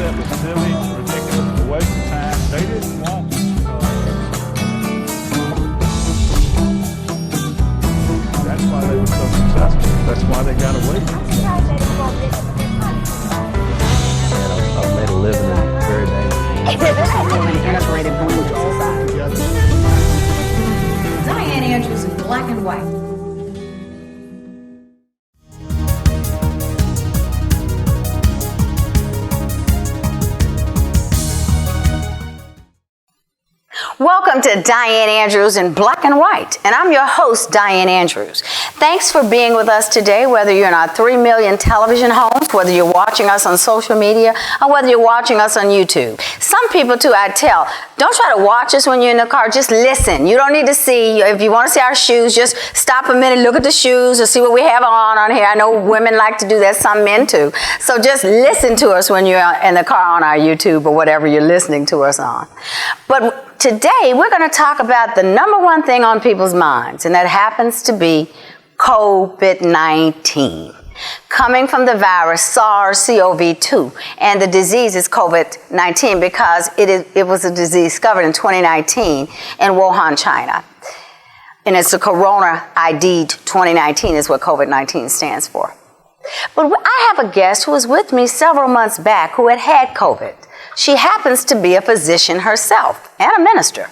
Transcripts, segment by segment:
concept was silly, ridiculous, a waste of time. They didn't want. That's why they were so successful. That's why they got away. Made a living in very dangerous. This is really an integrated blue together. Dianne Andrews in black and white. Welcome to Dianne Andrews in black and white, and I'm your host, Dianne Andrews. Thanks for being with us today, whether you're in our 3 million television homes, whether you're watching us on social media, or whether you're watching us on YouTube. Some people, too, I tell, don't try to watch us when you're in the car, just listen. You don't need to see. If you want to see our shoes, just stop a minute, look at the shoes, or see what we have on here. I know women like to do that, some men too. So just listen to us when you're in the car on our YouTube or whatever you're listening to us on. But today, we're going to talk about the number one thing on people's minds, and that happens to be COVID-19. Coming from the virus SARS-CoV-2, and the disease is COVID-19 because it was a disease discovered in 2019 in Wuhan, China. And it's a Corona ID'd 2019 is what COVID-19 stands for. But I have a guest who was with me several months back who had COVID. She happens to be a physician herself and a minister.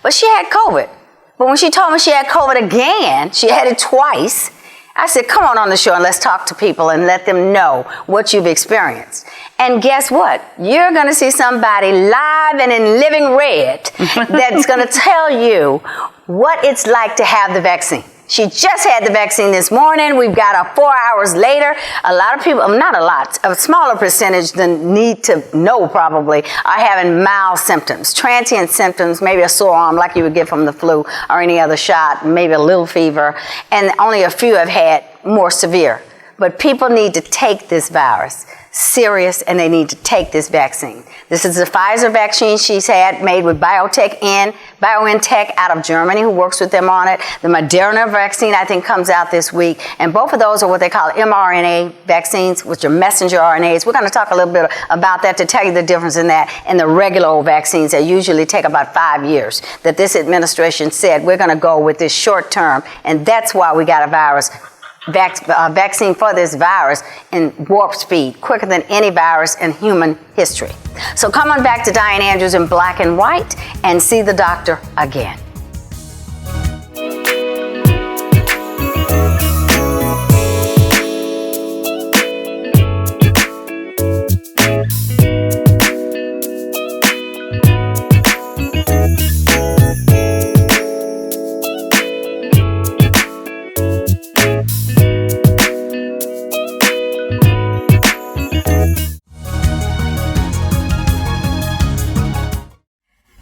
But she had COVID. But when she told me she had COVID again, she had it twice, I said, come on the show and let's talk to people and let them know what you've experienced. And guess what? You're going to see somebody live and in living red that's going to tell you what it's like to have the vaccine. She just had the vaccine this morning. We've got her 4 hours later. A lot of people, not a lot, a smaller percentage than need to know probably are having mild symptoms, transient symptoms, maybe a sore arm like you would get from the flu or any other shot, maybe a little fever, and only a few have had more severe. But people need to take this virus serious, and they need to take this vaccine. This is the Pfizer vaccine she's had, made with BioNTech out of Germany, who works with them on it. The Moderna vaccine, I think, comes out this week. And both of those are what they call mRNA vaccines, which are messenger RNAs. We're going to talk a little bit about that to tell you the difference in that and the regular old vaccines that usually take about 5 years, that this administration said we're going to go with this short term, and that's why we got a vaccine for this virus in warp speed, quicker than any virus in human history. So come on back to Dianne Andrews in black and white and see the doctor again.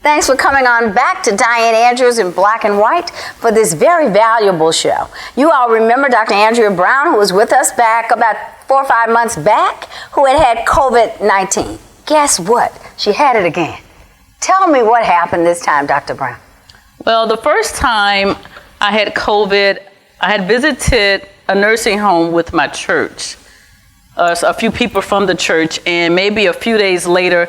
Thanks for coming on back to Dianne Andrews in black and white for this very valuable show. You all remember Dr. Andrea Brown, who was with us back about 4 or 5 months back, who had COVID-19. Guess what? She had it again. Tell me what happened this time, Dr. Brown. Well, the first time I had COVID, I had visited a nursing home with my church, a few people from the church, and maybe a few days later,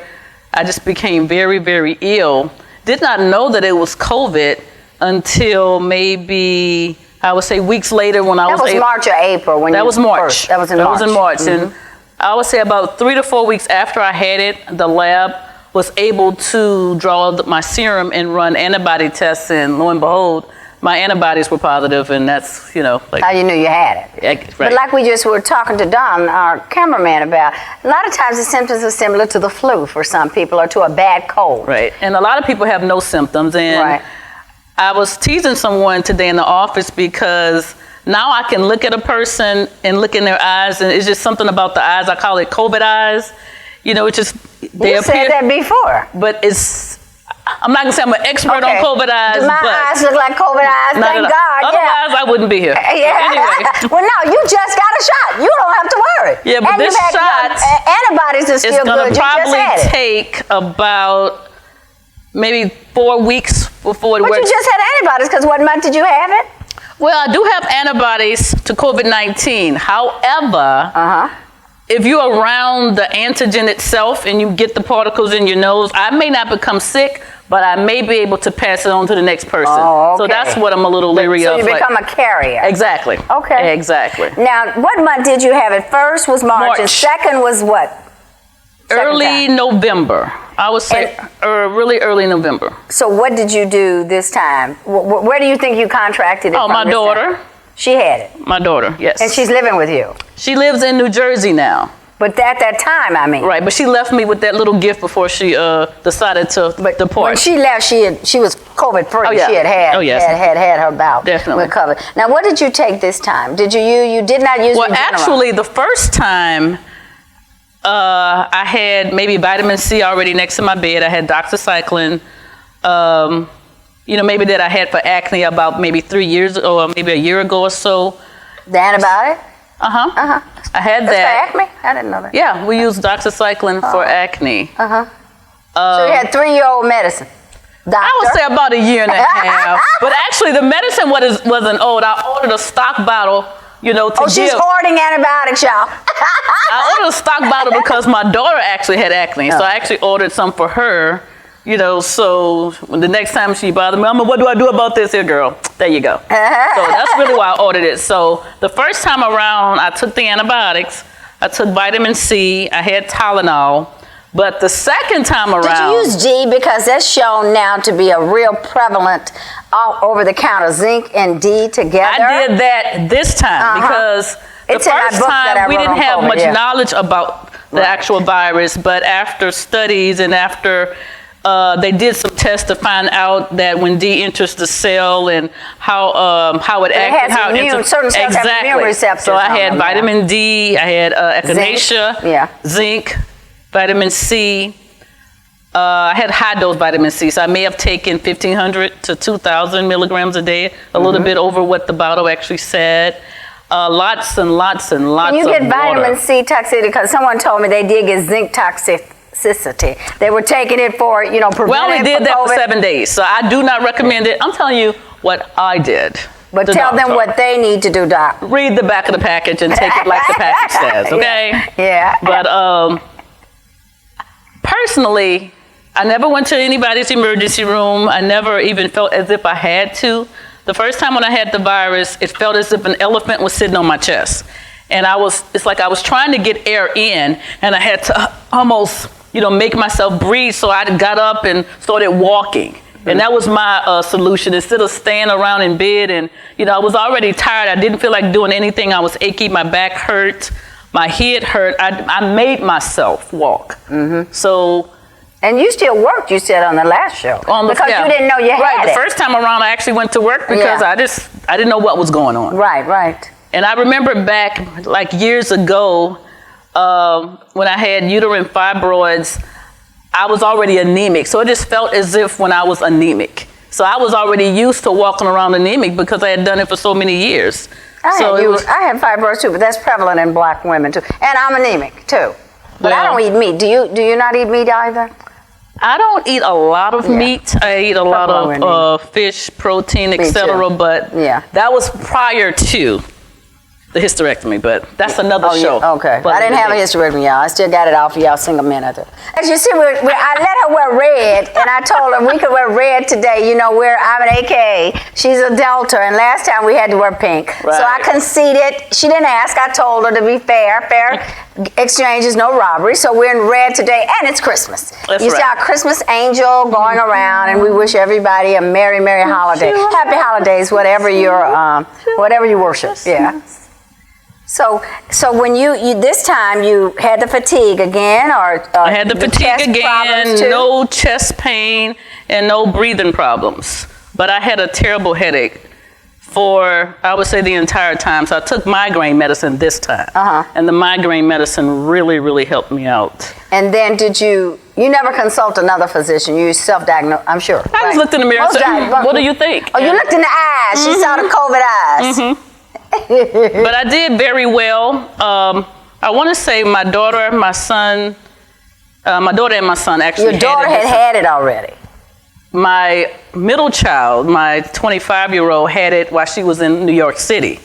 I just became very, very ill. Did not know that it was COVID until maybe, I would say, weeks later when I was... That was March or April? That was March. That was in March. Mm-hmm. And I would say about 3 to 4 weeks after I had it, the lab was able to draw my serum and run antibody tests, and lo and behold, my antibodies were positive, and that's, like... How you knew you had it. Right. But like we just were talking to Don, our cameraman, about, a lot of times the symptoms are similar to the flu for some people or to a bad cold. Right. And a lot of people have no symptoms. And right. I was teasing someone today in the office because now I can look at a person and look in their eyes, and it's just something about the eyes. I call it COVID eyes. It's just... You said that before. But it's... I'm not going to say I'm an expert on COVID eyes. My eyes look like COVID eyes, thank God. Otherwise, I wouldn't be here. Yeah. Anyway. Well, no, you just got a shot. You don't have to worry. Yeah, but and this shot... antibodies are still good. It's going to probably take about maybe 4 weeks before it works. But you just had antibodies, because what month did you have it? Well, I do have antibodies to COVID-19. However, if you're around the antigen itself and you get the particles in your nose, I may not become sick, but I may be able to pass it on to the next person. Oh, okay. So that's what I'm a little leery of. So you become a carrier. Exactly. Okay. Exactly. Now, what month did you have it? First was March. And second was what? Early November. I would say really early November. So what did you do this time? Where do you think you contracted it from? My daughter. She had it. My daughter, yes. And she's living with you. She lives in New Jersey now. But at that time, I mean. Right, but she left me with that little gift before she decided to depart. When she left, she was COVID free. Oh, yeah. She had her bout Definitely. with COVID. Now, what did you take this time? Did you did not use? Well, actually, the first time I had maybe vitamin C already next to my bed. I had doxycycline. Maybe that I had for acne about maybe 3 years or maybe a year ago or so. The antibiotic? I had That's that. for acne? I didn't know that. Yeah, we use doxycycline for acne. So you had 3-year-old medicine. Doctor? I would say about a year and a half. But actually, the medicine wasn't old. I ordered a stock bottle, to she's give. hoarding antibiotics, y'all. I ordered a stock bottle because my daughter actually had acne. So I actually ordered some for her. So when the next time she bothered me, Mama, what do I do about this here, girl? There you go. So that's really why I ordered it. So the first time around, I took the antibiotics. I took vitamin C. I had Tylenol. But the second time around... Did you use G? Because that's shown now to be a real prevalent over-the-counter zinc and D together. I did that this time because the first time we didn't have much knowledge about the actual virus. But after studies and after... they did some tests to find out that when D enters the cell and how it acts. Certain cells have immune receptors. So I had vitamin D, I had echinacea, zinc, vitamin C. I had high dose vitamin C, so I may have taken 1,500 to 2,000 milligrams a day, a little bit over what the bottle actually said. Lots and lots and lots of water. Can you get vitamin C toxicity? Because someone told me they did get zinc toxicity. They were taking it for, preventive. Well, I did that for 7 days, so I do not recommend it. I'm telling you what I did. But tell them what they need to do, Doc. Read the back of the package and take it like the package says, okay? Yeah. But personally, I never went to anybody's emergency room. I never even felt as if I had to. The first time when I had the virus, it felt as if an elephant was sitting on my chest. And it's like I was trying to get air in, and I had to almost... make myself breathe. So I got up and started walking. And that was my solution. Instead of staying around in bed and, I was already tired. I didn't feel like doing anything. I was achy. My back hurt. My head hurt. I made myself walk. So. And you still worked, you said, on the last show. Because you didn't know you had it. Right. The first time around, I actually went to work because I didn't know what was going on. Right. And I remember back like years ago, when I had uterine fibroids, I was already anemic. So it just felt as if when I was anemic. So I was already used to walking around anemic because I had done it for so many years. I had fibroids too, but that's prevalent in black women too. And I'm anemic too. But I don't eat meat. Do you not eat meat either? I don't eat a lot of meat. I eat a lot of fish, protein, etc. But that was prior to the hysterectomy, but that's another show. Yeah. Okay. I didn't have a hysterectomy, y'all. I still got it off for y'all single men out there. As you see, I let her wear red, and I told her we could wear red today. I'm an AKA. She's a Delta, and last time we had to wear pink. Right. So I conceded. She didn't ask. I told her to be fair. Fair exchange is no robbery. So we're in red today, and it's Christmas. You see our Christmas angel going around, and we wish everybody a merry, merry holiday. Happy holidays, whatever you worship. Yeah. So when you this time you had the fatigue again, or I had the fatigue again, no chest pain and no breathing problems, but I had a terrible headache for I would say the entire time. So I took migraine medicine this time, and the migraine medicine really helped me out. And then you never consult another physician? You self-diagnosed, I'm sure. I just looked in the mirror and said, "What do you think?" Oh, you looked in the eyes. She saw the COVID eyes. But I did very well. I want to say my daughter and my son actually Your daughter had it already. My middle child, my 25-year-old, had it while she was in New York City.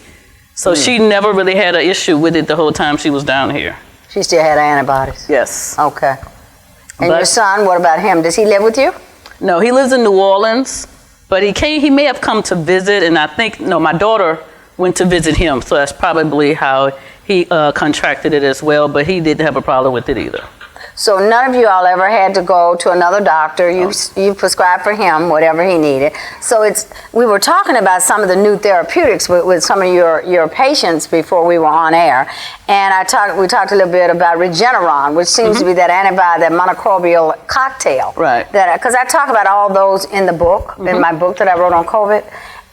So she never really had an issue with it the whole time she was down here. She still had antibodies? Yes. Okay. And But- your son, what about him? Does he live with you? No, he lives in New Orleans, but he may have come to visit, and I think, no, my daughter went to visit him, so that's probably how he contracted it as well, but he didn't have a problem with it either. So none of you all ever had to go to another doctor. You prescribed for him whatever he needed. So we were talking about some of the new therapeutics with some of your patients before we were on air, and we talked a little bit about Regeneron, which seems to be that antibody, that monocrobial cocktail. Right. Because I talk about all those in the book, in my book that I wrote on COVID.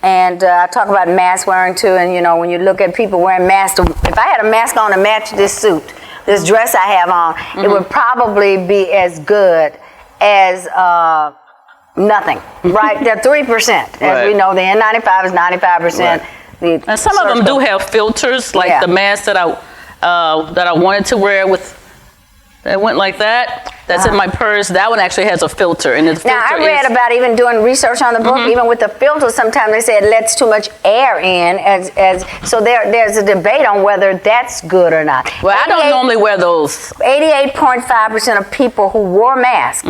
And I talk about mask wearing too, and when you look at people wearing masks, if I had a mask on to match this suit, this dress I have on, it would probably be as good as nothing, right? They're 3%. As we know, the N95 is 95%. Right. And some of them do have filters, like the mask that I wanted to wear that went like that. That's in my purse. That one actually has a filter, and the filter Now, I read about even doing research on the book, even with the filter, sometimes they say it lets too much air in, so there's a debate on whether that's good or not. Well, I don't normally wear those. 88.5% of people who wore masks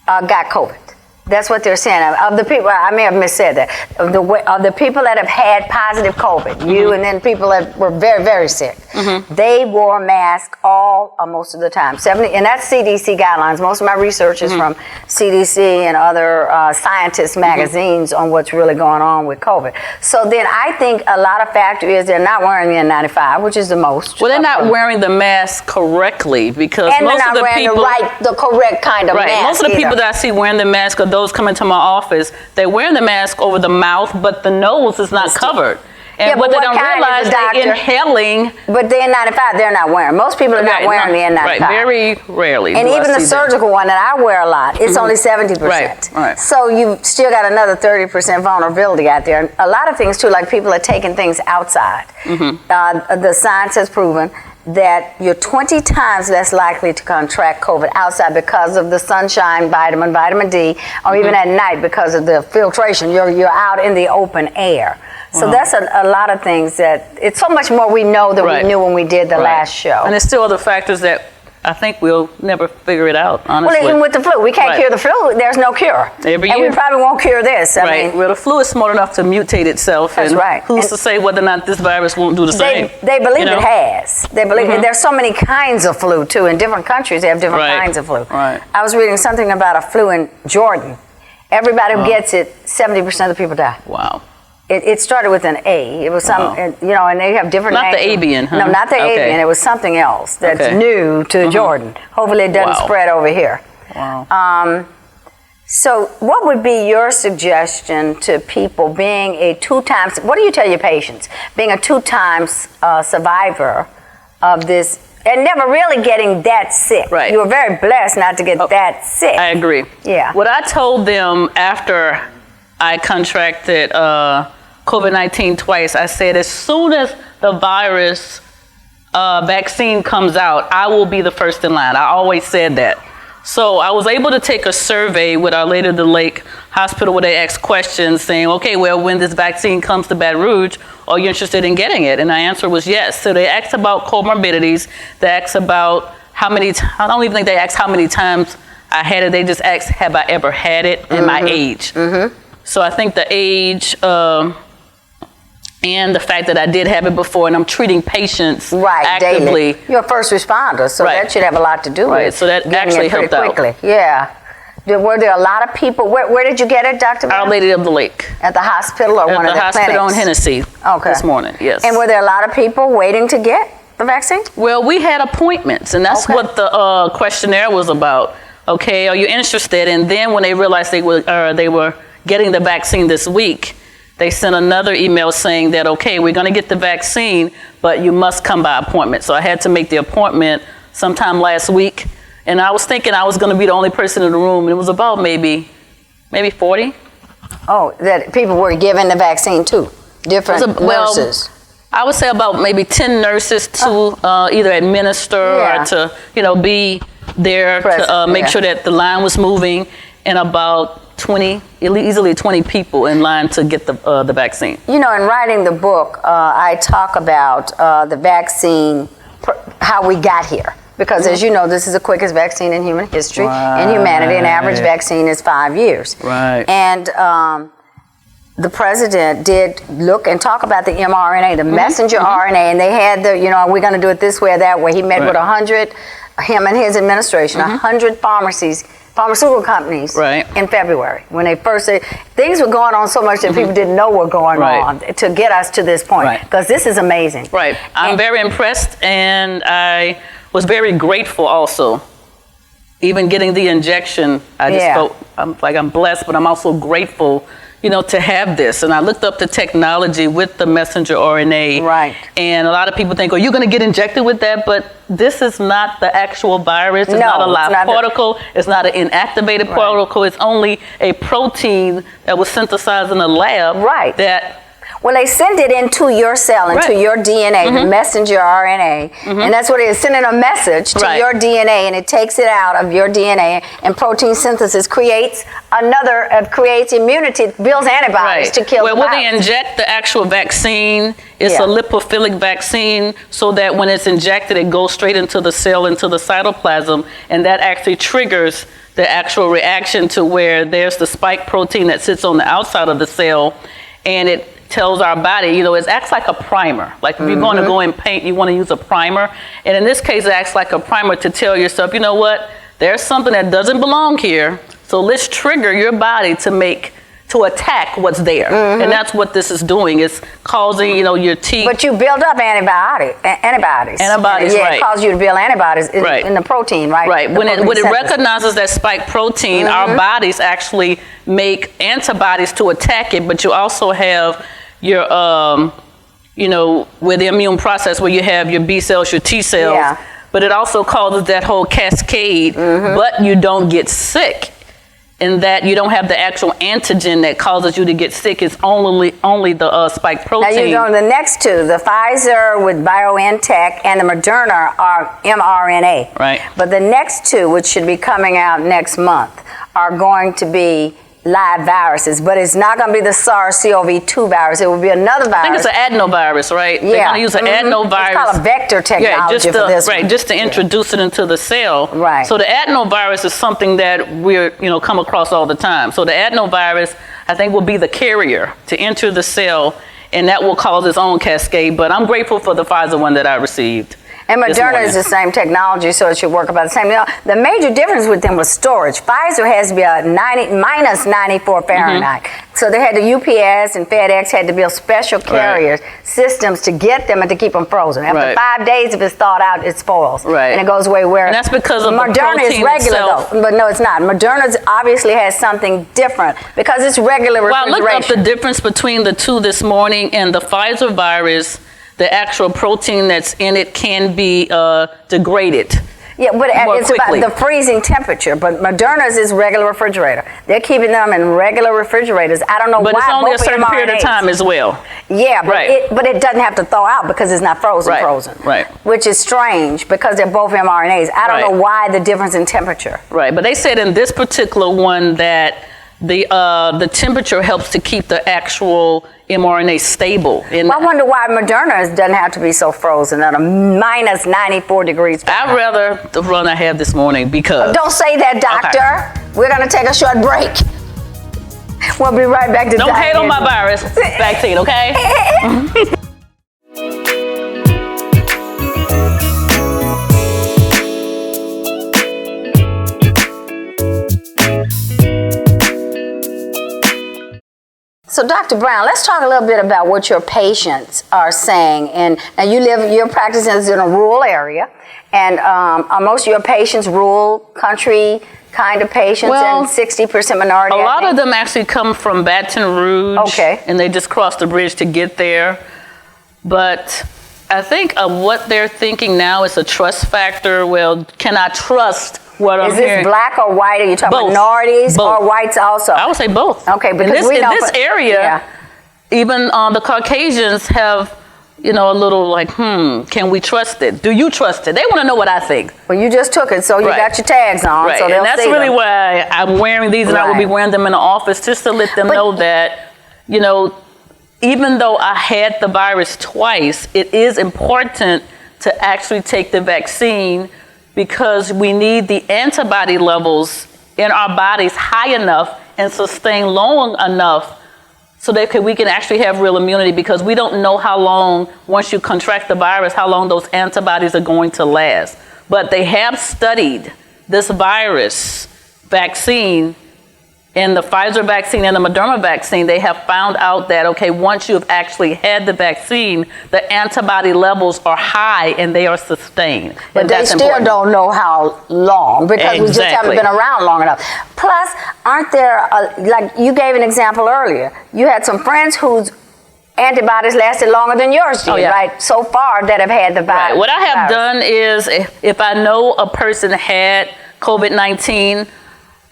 got COVID. That's what they're saying. Of the people, I may have missaid that. Of the people that have had positive COVID, you and then people that were very, very sick, they wore masks most of the time. 70, and that's CDC guidelines. Most of my research is from CDC and other scientist magazines on what's really going on with COVID. So then I think a lot of factor is they're not wearing the N95, which is the most. Well, they're not wearing the mask correctly because and most they're not of the wearing people, the correct kind of mask. Most of the people that I see wearing the mask are those coming to my office. They're wearing the mask over the mouth, but the nose is not covered. And what they don't realize, they're inhaling. But the N95, they're not wearing. Most people are not wearing the N95. Right, very rarely. And even the surgical one that I wear a lot, it's only 70%. Right. So you've still got another 30% vulnerability out there. A lot of things, too, like people are taking things outside. The science has proven that you're 20 times less likely to contract COVID outside because of the sunshine, vitamin D, or even at night because of the filtration. You're out in the open air. So that's a lot of things that, it's so much more we know than we knew when we did the last show. And there's still other factors that I think we'll never figure it out, honestly. Well, even with the flu, we can't cure the flu. There's no cure. Every and year. we probably won't cure this. I mean, well, the flu is smart enough to mutate itself. That's right. Who's to say whether or not this virus won't do the same? They believe it has. They believe there's so many kinds of flu, too. In different countries, they have different kinds of flu. Right. I was reading something about a flu in Jordan. Everybody who gets it, 70% of the people die. Wow. It started with an A. It was some, and they have different names. Not the avian, huh? No, not the avian. It was something else that's new to Jordan. Hopefully it doesn't spread over here. Wow. So what would be your suggestion to people being a two-time, what do you tell your patients, being a two-time survivor of this, and never really getting that sick? Right. You were very blessed not to get that sick. I agree. Yeah. What I told them after I contracted COVID-19 twice, I said, as soon as the virus vaccine comes out, I will be the first in line. I always said that. So I was able to take a survey with Our Lady of the Lake Hospital where they asked questions saying, okay, well, when this vaccine comes to Baton Rouge, are you interested in getting it? And the answer was yes. So they asked about comorbidities. They asked about how many, I don't even think they asked how many times I had it. They just asked, have I ever had it, and my age. So I think the age and the fact that I did have it before and I'm treating patients actively. Daily. You're a first responder, so that should have a lot to do with it. So that actually helped quickly. out. Yeah. Were there a lot of people? Where did you get it, Dr. Our Lady of the Lake. At the hospital or one of the clinics? At the hospital in Hennessy this morning, yes. And were there a lot of people waiting to get the vaccine? Well, we had appointments, and that's what the questionnaire was about. Okay, are you interested? And then when they realized they were getting the vaccine this week, they sent another email saying that, okay, we're going to get the vaccine, but you must come by appointment. So I had to make the appointment sometime last week, and I was thinking I was going to be the only person in the room, and it was about maybe 40. Oh, that people were given the vaccine too, different nurses. I would say about maybe 10 nurses to either administer or to, be there to make sure that the line was moving, and about 20, easily 20 people in line to get the vaccine. In writing the book, I talk about the vaccine, how we got here. Because as you know, this is the quickest vaccine in human history, in humanity. An average vaccine is 5 years. Right. And the president did look and talk about the mRNA, the messenger RNA, and they had the, are we going to do it this way or that way? He met with 100, him and his administration, 100 pharmaceutical companies in February. When they first said, things were going on so much that people didn't know what was going on to get us to this point. Because this is amazing. Right. I'm very impressed, and I was very grateful also. Even getting the injection, I just felt I'm blessed, but I'm also grateful, to have this. And I looked up the technology with the messenger RNA. Right. And a lot of people think, oh, you're going to get injected with that, but this is not the actual virus. It's not a live particle. It's not an inactivated particle. It's only a protein that was synthesized in a lab. Right. That Well, they send it into your cell, into your DNA, the messenger RNA, and that's what it is, sending a message to your DNA, and it takes it out of your DNA, and protein synthesis creates creates immunity, builds antibodies to kill the virus. When they inject the actual vaccine, it's a lipophilic vaccine, so that when it's injected, it goes straight into the cell, into the cytoplasm, and that actually triggers the actual reaction to where there's the spike protein that sits on the outside of the cell, and it tells our body, it acts like a primer. Like if you're going to go and paint, you want to use a primer. And in this case, it acts like a primer to tell yourself, you know what, there's something that doesn't belong here. So let's trigger your body to attack what's there. And that's what this is doing. It's causing, your teeth. But you build up antibodies. Antibodies, It causes you to build antibodies in the protein, right? Right. When it recognizes that spike protein, our bodies actually make antibodies to attack it, but you also have your, with the immune process where you have your B cells, your T cells, but it also causes that whole cascade, but you don't get sick. In that you don't have the actual antigen that causes you to get sick. It's only the spike protein. Now you're going the next two. The Pfizer with BioNTech and the Moderna are mRNA. Right. But the next two, which should be coming out next month, are going to be live viruses. But it's not going to be the SARS-CoV-2 virus. It will be another virus. I think it's an adenovirus, right? Yeah. They're going to use an adenovirus. It's called a vector technology for this one. Just to introduce it into the cell. Right. So the adenovirus is something that we're, come across all the time. So the adenovirus, I think, will be the carrier to enter the cell, and that will cause its own cascade. But I'm grateful for the Pfizer one that I received. And Moderna is the same technology, so it should work about the same. The major difference with them was storage. Pfizer has to be a minus 94 Fahrenheit. So they had the UPS and FedEx had to build special carriers, systems to get them and to keep them frozen. After 5 days, if it's thawed out, it spoils. And it goes away where. And that's because of Moderna the protein is regular itself. though, but no, it's not. Moderna obviously has something different because it's regular refrigeration. Well, I looked up the difference between the two this morning, and the Pfizer virus, the actual protein that's in it can be degraded. Yeah, but it's quickly. about the freezing temperature. But Moderna's is regular refrigerator. They're keeping them in regular refrigerators. I don't know why. But it's only a both certain period of time as well. Yeah, but it doesn't have to thaw out because it's not frozen. Right. Which is strange because they're both mRNAs. I don't know why the difference in temperature. Right, but they said in this particular one that the temperature helps to keep the actual mRNA stable. Well, I wonder why Moderna doesn't have to be so frozen at a minus 94 degrees Fahrenheit. I'd rather the run I had this morning because... Don't say that, doctor. Okay. We're going to take a short break. We'll be right back to Don't hate on my virus vaccine, okay? So, Dr. Brown, let's talk a little bit about what your patients are saying. And now your practice is in a rural area, and are most of your patients rural country kind of patients, and 60% minority? A lot of them actually come from Baton Rouge, and they just cross the bridge to get there. But I think what they're thinking now is a trust factor. Well, can I trust what I'm hearing? Is this black or white? Are you talking about minorities or whites also? I would say both. Okay, because in this area, even the Caucasians have, a little like, can we trust it? Do you trust it? They want to know what I think. Well, you just took it, so you got your tags on. Right, so and that's really why I'm wearing these, and I will be wearing them in the office just to let them know that, even though I had the virus twice, it is important to actually take the vaccine because we need the antibody levels in our bodies high enough and sustain long enough so that we can actually have real immunity, because we don't know how long, once you contract the virus, how long those antibodies are going to last. But they have studied this virus vaccine, in the Pfizer vaccine and the Moderna vaccine. They have found out that, okay, once you've actually had the vaccine, the antibody levels are high and they are sustained. But And they that's still important. don't know how long, because we just haven't Exactly. been around long enough. Plus, aren't there, like you gave an example earlier, you had some friends whose antibodies lasted longer than yours did, Oh, yeah. right? So far that have had the virus. Right. What I have done is, if I know a person had COVID-19,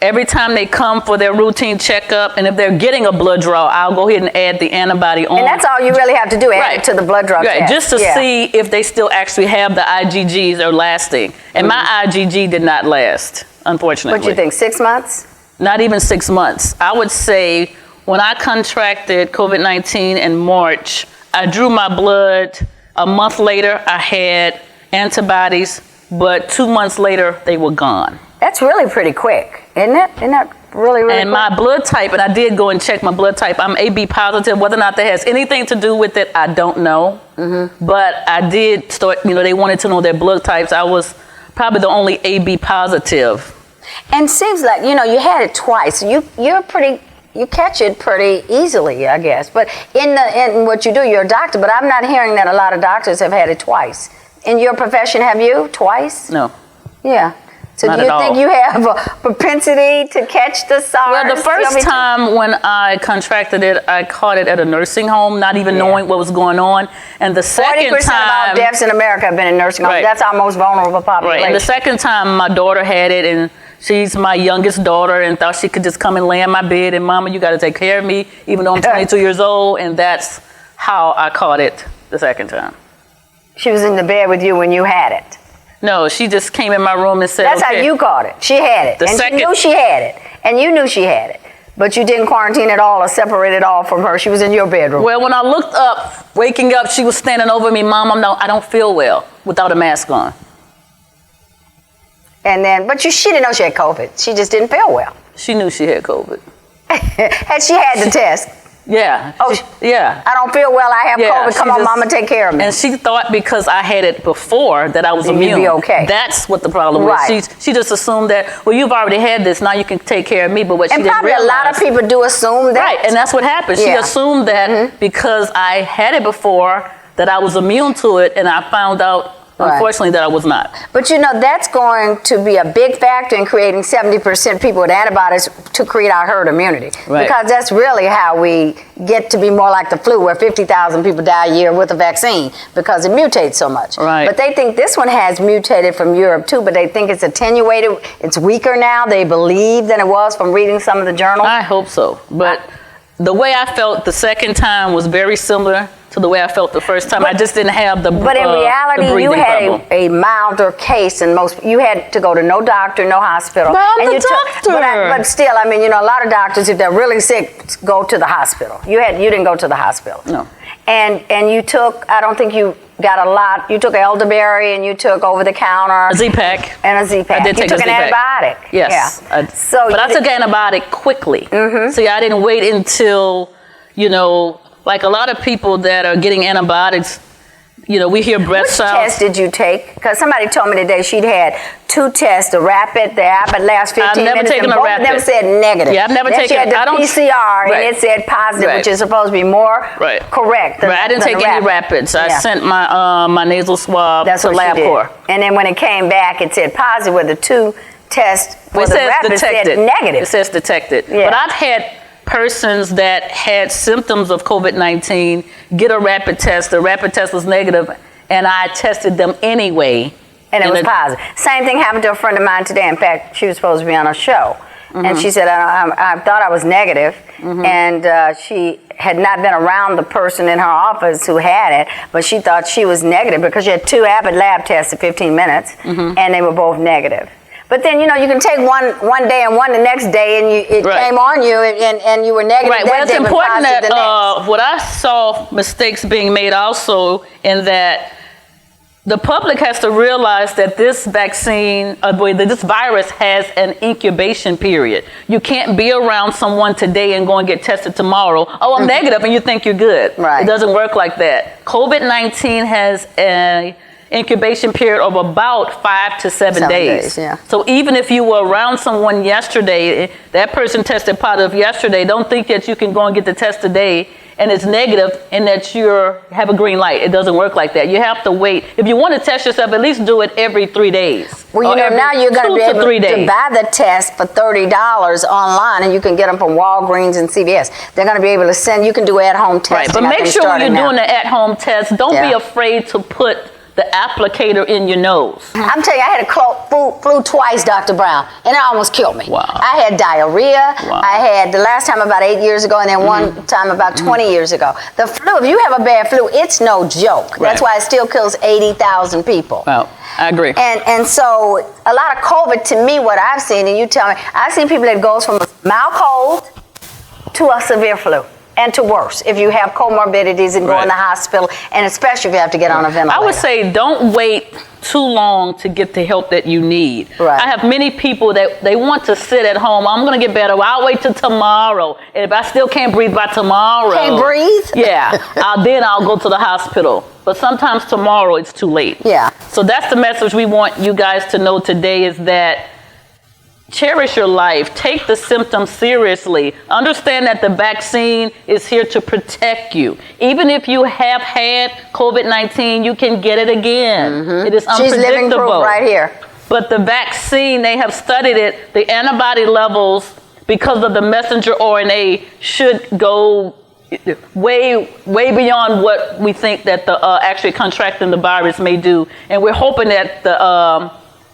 every time they come for their routine checkup, and if they're getting a blood draw, I'll go ahead and add the antibody on. And that's all you really have to do, add it to the blood draw Right, test. just to Yeah. see if they still actually have the IgGs are lasting. And my IgG did not last, unfortunately. What you think, 6 months? Not even 6 months. I would say when I contracted COVID-19 in March, I drew my blood. A month later, I had antibodies, but 2 months later, they were gone. That's really pretty quick, isn't it? Isn't that really, really And quick? my blood type, and I did go and check my blood type, I'm AB positive. Whether or not that has anything to do with it, I don't know. But I did start, they wanted to know their blood types. I was probably the only AB positive. And seems like, you had it twice. You catch it pretty easily, I guess. But in what you do, you're a doctor, but I'm not hearing that a lot of doctors have had it twice. In your profession, have you? Twice? No. Yeah. So Not do you at think all. you have a propensity to catch the SARS? Well, the first time when I contracted it, I caught it at a nursing home, not even knowing what was going on. And the 40% second of all time, deaths in America have been in nursing homes. Right. That's our most vulnerable population. right, and the second time my daughter had it, and she's my youngest daughter, and thought she could just come and lay in my bed, and Mama, you got to take care of me, even though I'm 22 years old, and that's how I caught it the second time. She was in the bed with you when you had it. No, she just came in my room and said, That's okay. how you caught it. She had it. The and second- you knew she had it. And you knew she had it. But you didn't quarantine at all or separate it all from her. She was in your bedroom. Well, when I looked up, waking up, she was standing over me, Mom, I don't feel well without a mask on. But she didn't know she had COVID. She just didn't feel well. She knew she had COVID. Had she had the test? Yeah. Oh, yeah. I don't feel well. I have Yeah, COVID. Come she on, just- Mama, take care of me. And she thought because I had it before that I was Then you'd immune. be okay. That's what the problem Right. was. She just assumed that, well, you've already had this, now you can take care of me. But what she And didn't probably realize, a lot of people do assume that. right? And that's what happened. She Yeah. assumed that because I had it before that I was immune to it, and I found out, Right. unfortunately, that I was not. But that's going to be a big factor in creating 70% people with antibodies to create our herd immunity. Right. Because that's really how we get to be more like the flu, where 50,000 people die a year with a vaccine because it mutates so much. Right. But they think this one has mutated from Europe too, but they think it's attenuated. It's weaker now, they believe, than it was from reading some of the journals. I hope so. But the way I felt the second time was very similar to the way I felt the first time. I just didn't have the But in reality, the you breathing had problem. a milder case than most. You had to go to no doctor, no hospital. But I'm And the you doctor. But still, a lot of doctors, if they're really sick, go to the hospital. You didn't go to the hospital. No. And you took, I don't think you got a lot. You took elderberry and you took over the counter. A Z-Pack. And a Z-Pack. I did take you took a an Z-Pack. antibiotic. Yes. Yeah. But I took antibiotic quickly. See, I didn't wait until, like a lot of people that are getting antibiotics, we hear breath Which sounds. test did you take? Because somebody told me today she'd had 2 tests, the rapid last 15 I've never minutes, taken and a both rapid. of them said negative. Yeah, I've never then taken she had the I don't- PCR, and Right. it said positive, Right. which is supposed to be more Right. correct than Right, I didn't than take the any rapid. rapids. I Yeah. sent my nasal swab That's to what she did. LabCorp. And then when it came back, it said positive, with the 2 tests for It the says rapid detected. said negative. It says detected. Yeah. But I've had persons that had symptoms of COVID-19 get a rapid test. The rapid test was negative, and I tested them anyway. And it was positive. Same thing happened to a friend of mine today. In fact, she was supposed to be on a show. Mm-hmm. And she said, I thought I was negative. And she had not been around the person in her office who had it, but she thought she was negative because she had 2 rapid lab tests in 15 minutes, Mm-hmm. and they were both negative. But then, you can take one day and one the next day, and it Right. came on you, and you were negative Right. that Well, it's day, but important positive that the next. what I saw mistakes being made also in that the public has to realize that this vaccine, that this virus has an incubation period. You can't be around someone today and go and get tested tomorrow. Oh, I'm negative, and you think you're good. Right. It doesn't work like that. COVID-19 has an incubation period of about 5 to 7 days. Yeah. So even if you were around someone yesterday, that person tested positive yesterday, don't think that you can go and get the test today and it's negative and that you have a green light. It doesn't work like that. You have to wait. If you want to test yourself, at least do it every 3 days. Well, you know, now you're going to be able to buy the test for $30 online, and you can get them from Walgreens and CVS. They're going to be able to send, you can do at-home testing. Right, but make sure when you're doing the at-home test, don't be afraid to put the applicator in your nose. I'm telling you, I had a flu twice, Dr. Brown, and it almost killed me. Wow. I had diarrhea. Wow. I had the last time about 8 years ago, and then one time about 20 years ago. The flu, if you have a bad flu, it's no joke. Right. That's why it still kills 80,000 people. Well, I agree. And so a lot of COVID, to me, what I've seen, and you tell me, I've seen people that goes from a mild cold to a severe flu. And to worse, if you have comorbidities and go in the hospital, and especially if you have to get on a ventilator. I would say don't wait too long to get the help that you need. Right. I have many people that they want to sit at home. I'm going to get better. Well, I'll wait till tomorrow. And if I still can't breathe by tomorrow. Can't breathe? Yeah. Then I'll go to the hospital. But sometimes tomorrow it's too late. Yeah. So that's the message we want you guys to know today, is that cherish your life. Take the symptoms seriously. Understand that the vaccine is here to protect you. Even if you have had COVID-19, you can get it again. It is unpredictable. She's living proof right here. But the vaccine, they have studied it. The antibody levels, because of the messenger RNA, should go way beyond what we think that the actually contracting the virus may do. And we're hoping that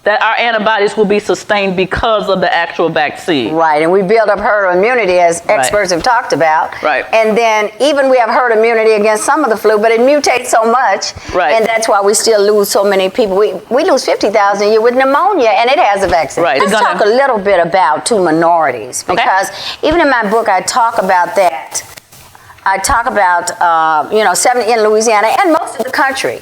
that our antibodies will be sustained because of the actual vaccine. Right, and we build up herd immunity, as experts have talked about. Right. And then even we have herd immunity against some of the flu, but it mutates so much. Right. And that's why we still lose so many people. We lose 50,000 a year with pneumonia, and it has a vaccine. Right. Let's talk a little bit about two minorities, because even in my book I talk about that. I talk about, 70 in Louisiana and most of the country,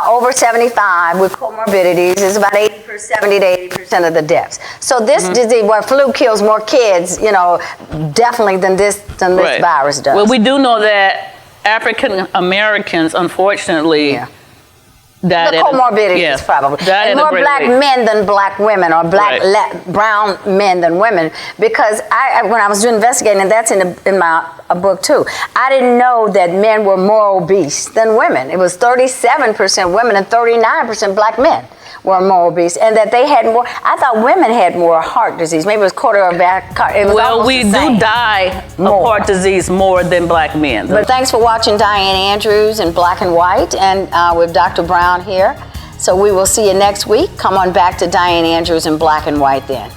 over 75 with comorbidities is about 70 to 80% of the deaths. So this disease, where flu kills more kids, definitely than this virus does. Well, we do know that African Americans, unfortunately, the comorbidities probably. And more black men than black women, or brown men than women, because when I was doing investigating, and that's in my book too, I didn't know that men were more obese than women. It was 37% women and 39% black men were more obese, and that they had more. I thought women had more heart disease. Maybe it was quarterback. Well, we do die of heart disease more than black men. But thanks for watching Dianne Andrews in Black and White, and with Dr. Brown here. So we will see you next week. Come on back to Dianne Andrews in Black and White then.